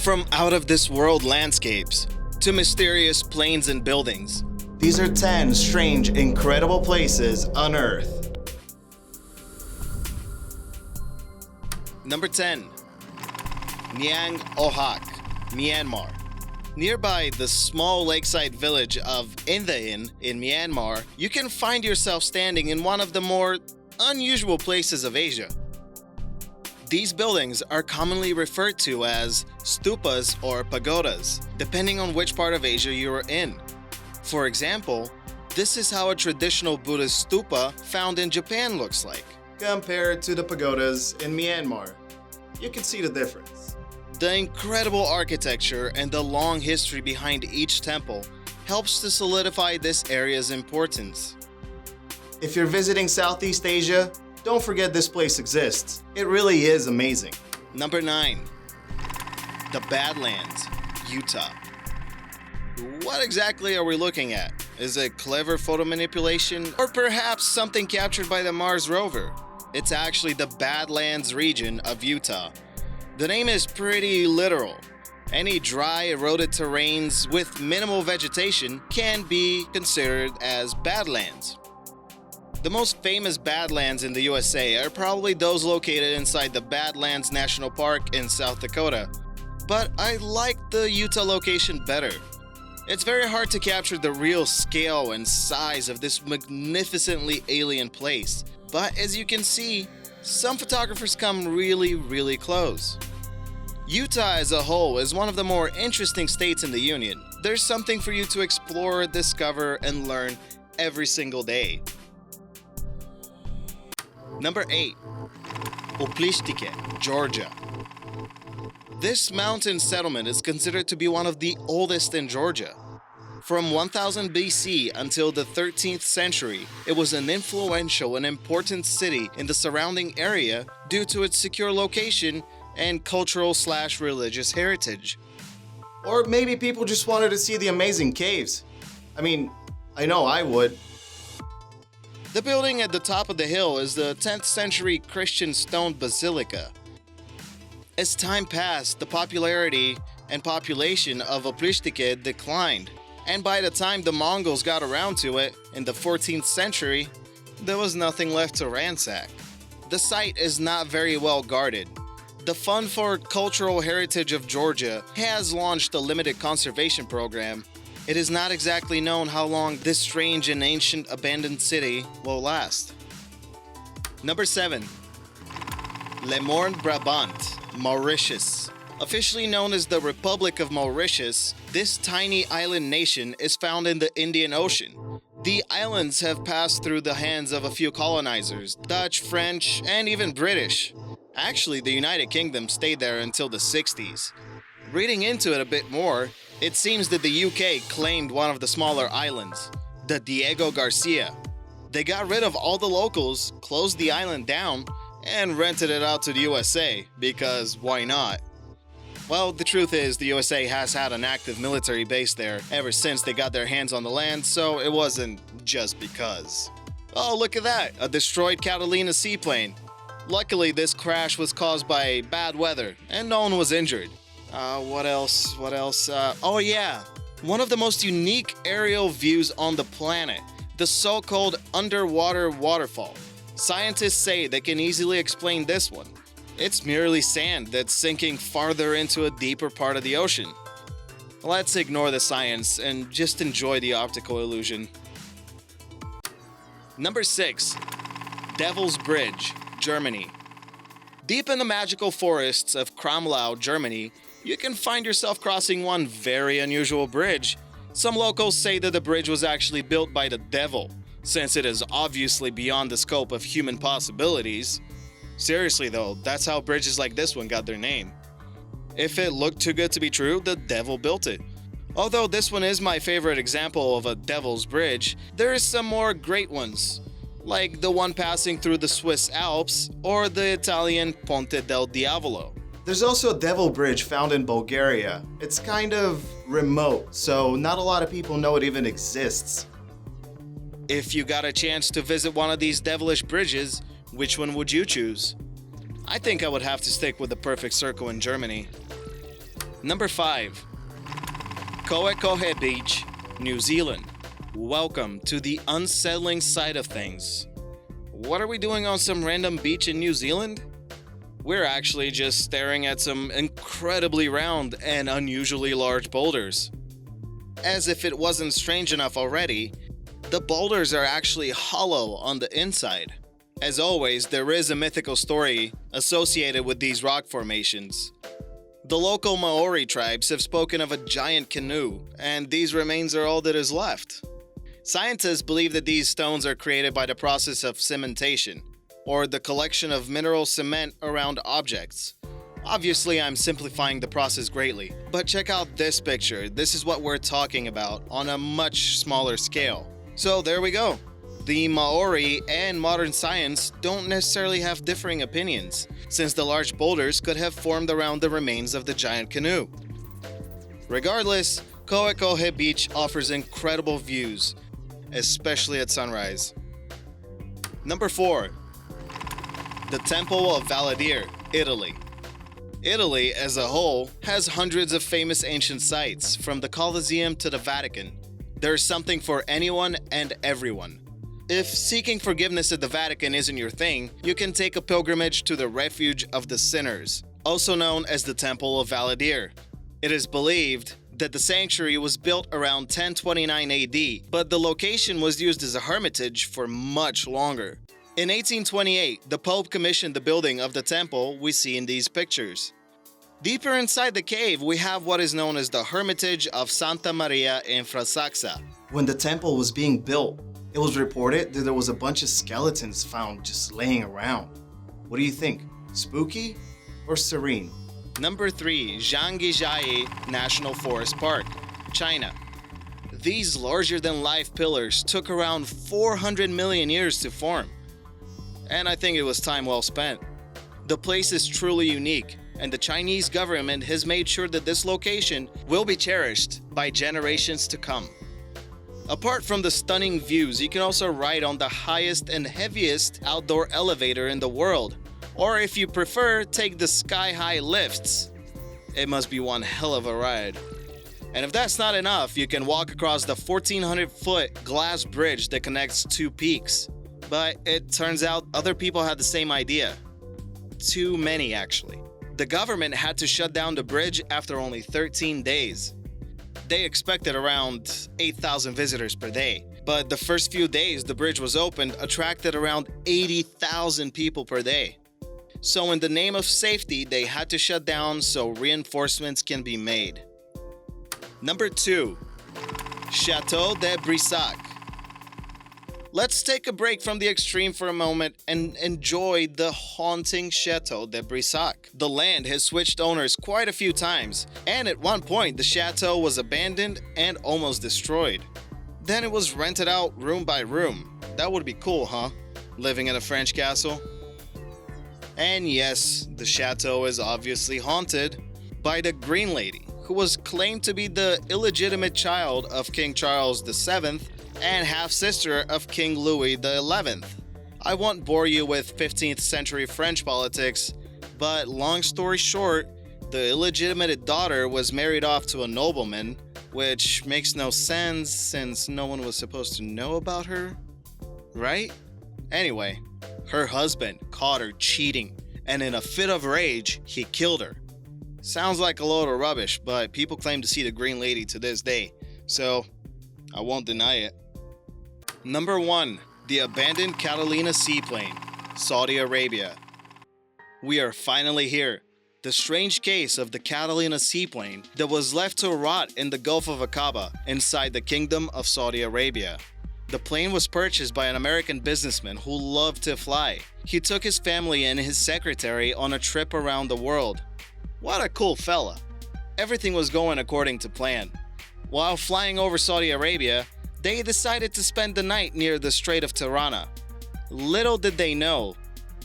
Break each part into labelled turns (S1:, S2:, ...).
S1: From out-of-this-world landscapes to mysterious plains and buildings.
S2: These are 10 strange, incredible places unearthed.
S1: Number 10. Nyang Ohak, Myanmar. Nearby the small lakeside village of Indain in Myanmar, you can find yourself standing in one of the more unusual places of Asia. These buildings are commonly referred to as stupas or pagodas, depending on which part of Asia you are in. For example, this is how a traditional Buddhist stupa found in Japan looks like,
S2: compared to the pagodas in Myanmar. You can see the difference.
S1: The incredible architecture and the long history behind each temple helps to solidify this area's importance.
S2: If you're visiting Southeast Asia, don't forget this place exists. It really is amazing.
S1: Number 9. The Badlands, Utah. What exactly are we looking at? Is it clever photo manipulation? Or perhaps something captured by the Mars Rover? It's actually the Badlands region of Utah. The name is pretty literal. Any dry, eroded terrains with minimal vegetation can be considered as badlands. The most famous badlands in the USA are probably those located inside the Badlands National Park in South Dakota. But I like the Utah location better. It's very hard to capture the real scale and size of this magnificently alien place. But as you can see, some photographers come really close. Utah as a whole is one of the more interesting states in the Union. There's something for you to explore, discover, and learn every single day. Number 8. Uplishtiket, Georgia. This mountain settlement is considered to be one of the oldest in Georgia. From 1000 BC until the 13th century, it was an influential and important city in the surrounding area due to its secure location and cultural/religious heritage.
S2: Or maybe people just wanted to see the amazing caves. I mean, I know I would.
S1: The building at the top of the hill is the 10th century Christian stone basilica. As time passed, the popularity and population of Uplishtiket declined, and by the time the Mongols got around to it in the 14th century, there was nothing left to ransack. The site is not very well guarded. The Fund for Cultural Heritage of Georgia has launched a limited conservation program. It is not exactly known how long this strange and ancient abandoned city will last. Number 7. Le Morne Brabant, Mauritius. Officially known as the Republic of Mauritius, this tiny island nation is found in the Indian Ocean. The islands have passed through the hands of a few colonizers, Dutch, French, and even British. Actually, the United Kingdom stayed there until the 60s. Reading into it a bit more, it seems that the UK claimed one of the smaller islands, the Diego Garcia. They got rid of all the locals, closed the island down, and rented it out to the USA, because why not? Well, the truth is the USA has had an active military base there ever since they got their hands on the land, so it wasn't just because. Oh, look at that, a destroyed Catalina seaplane. Luckily, this crash was caused by bad weather, and no one was injured. What else? Oh yeah, one of the most unique aerial views on the planet, the so-called underwater waterfall. Scientists say they can easily explain this one. It's merely sand that's sinking farther into a deeper part of the ocean. Let's ignore the science and just enjoy the optical illusion. Number 6. Devil's Bridge, Germany. Deep in the magical forests of Kramlau, Germany, you can find yourself crossing one very unusual bridge. Some locals say that the bridge was actually built by the devil, since it is obviously beyond the scope of human possibilities. Seriously though, that's how bridges like this one got their name. If it looked too good to be true, the devil built it. Although this one is my favorite example of a devil's bridge, there are some more great ones, like the one passing through the Swiss Alps or the Italian Ponte del Diavolo.
S2: There's also a devil bridge found in Bulgaria. It's kind of remote, so not a lot of people know it even exists.
S1: If you got a chance to visit one of these devilish bridges, which one would you choose? I think I would have to stick with the perfect circle in Germany. Number 5. Koakuma Beach, New Zealand. Welcome to the unsettling side of things. What are we doing on some random beach in New Zealand? We're actually just staring at some incredibly round and unusually large boulders. As if it wasn't strange enough already, the boulders are actually hollow on the inside. As always, there is a mythical story associated with these rock formations. The local Maori tribes have spoken of a giant canoe, and these remains are all that is left. Scientists believe that these stones are created by the process of cementation, or the collection of mineral cement around objects. Obviously, I'm simplifying the process greatly, but check out this picture. This is what we're talking about on a much smaller scale. So there we go. The Maori and modern science don't necessarily have differing opinions, since the large boulders could have formed around the remains of the giant canoe. Regardless, Koakuma Beach offers incredible views, especially at sunrise. Number 4. The Temple of Valadier, Italy. Italy, as a whole, has hundreds of famous ancient sites, from the Colosseum to the Vatican. There's something for anyone and everyone. If seeking forgiveness at the Vatican isn't your thing, you can take a pilgrimage to the Refuge of the Sinners, also known as the Temple of Valadier. It is believed that the sanctuary was built around 1029 AD, but the location was used as a hermitage for much longer. In 1828, the Pope commissioned the building of the temple we see in these pictures. Deeper inside the cave, we have what is known as the Hermitage of Santa Maria in Frasaxa.
S2: When the temple was being built, it was reported that there was a bunch of skeletons found just laying around. What do you think? Spooky or serene?
S1: Number 3. Zhangjiajie National Forest Park, China. These larger-than-life pillars took around 400 million years to form. And I think it was time well spent. The place is truly unique, and the Chinese government has made sure that this location will be cherished by generations to come. Apart from the stunning views, you can also ride on the highest and heaviest outdoor elevator in the world, or if you prefer, take the sky-high lifts. It must be one hell of a ride. And if that's not enough, you can walk across the 1,400-foot glass bridge that connects two peaks. But it turns out other people had the same idea. Too many, actually. The government had to shut down the bridge after only 13 days. They expected around 8,000 visitors per day, but the first few days the bridge was opened attracted around 80,000 people per day. So in the name of safety, they had to shut down so reinforcements can be made. Number 2. Chateau de Brissac. Let's take a break from the extreme for a moment and enjoy the haunting Chateau de Brissac. The land has switched owners quite a few times, and at one point the chateau was abandoned and almost destroyed. Then it was rented out room by room. That would be cool, huh? Living in a French castle. And yes, the chateau is obviously haunted by the Green Lady, who was claimed to be the illegitimate child of King Charles VII and half-sister of King Louis XI. I won't bore you with 15th century French politics, but long story short, the illegitimate daughter was married off to a nobleman, which makes no sense since no one was supposed to know about her, right? Anyway, her husband caught her cheating, and in a fit of rage, he killed her. Sounds like a load of rubbish, but people claim to see the Green Lady to this day, so I won't deny it. Number 1. The abandoned Catalina Seaplane, Saudi Arabia. We are finally here. The strange case of the Catalina Seaplane that was left to rot in the Gulf of Aqaba inside the Kingdom of Saudi Arabia. The plane was purchased by an American businessman who loved to fly. He took his family and his secretary on a trip around the world. What a cool fella. Everything was going according to plan. While flying over Saudi Arabia, they decided to spend the night near the Strait of Tirana. Little did they know,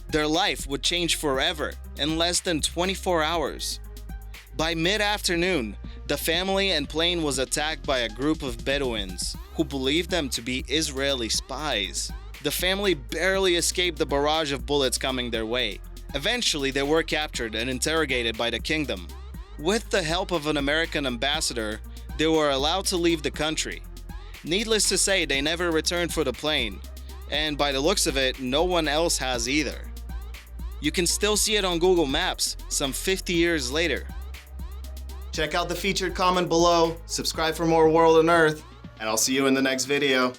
S1: their life would change forever in less than 24 hours. By mid-afternoon, the family and plane was attacked by a group of Bedouins who believed them to be Israeli spies. The family barely escaped the barrage of bullets coming their way. Eventually, they were captured and interrogated by the kingdom. With the help of an American ambassador, they were allowed to leave the country. Needless to say, they never returned for the plane, and by the looks of it, no one else has either. You can still see it on Google Maps some 50 years later.
S2: Check out the featured comment below, subscribe for more World Unearthed, and I'll see you in the next video.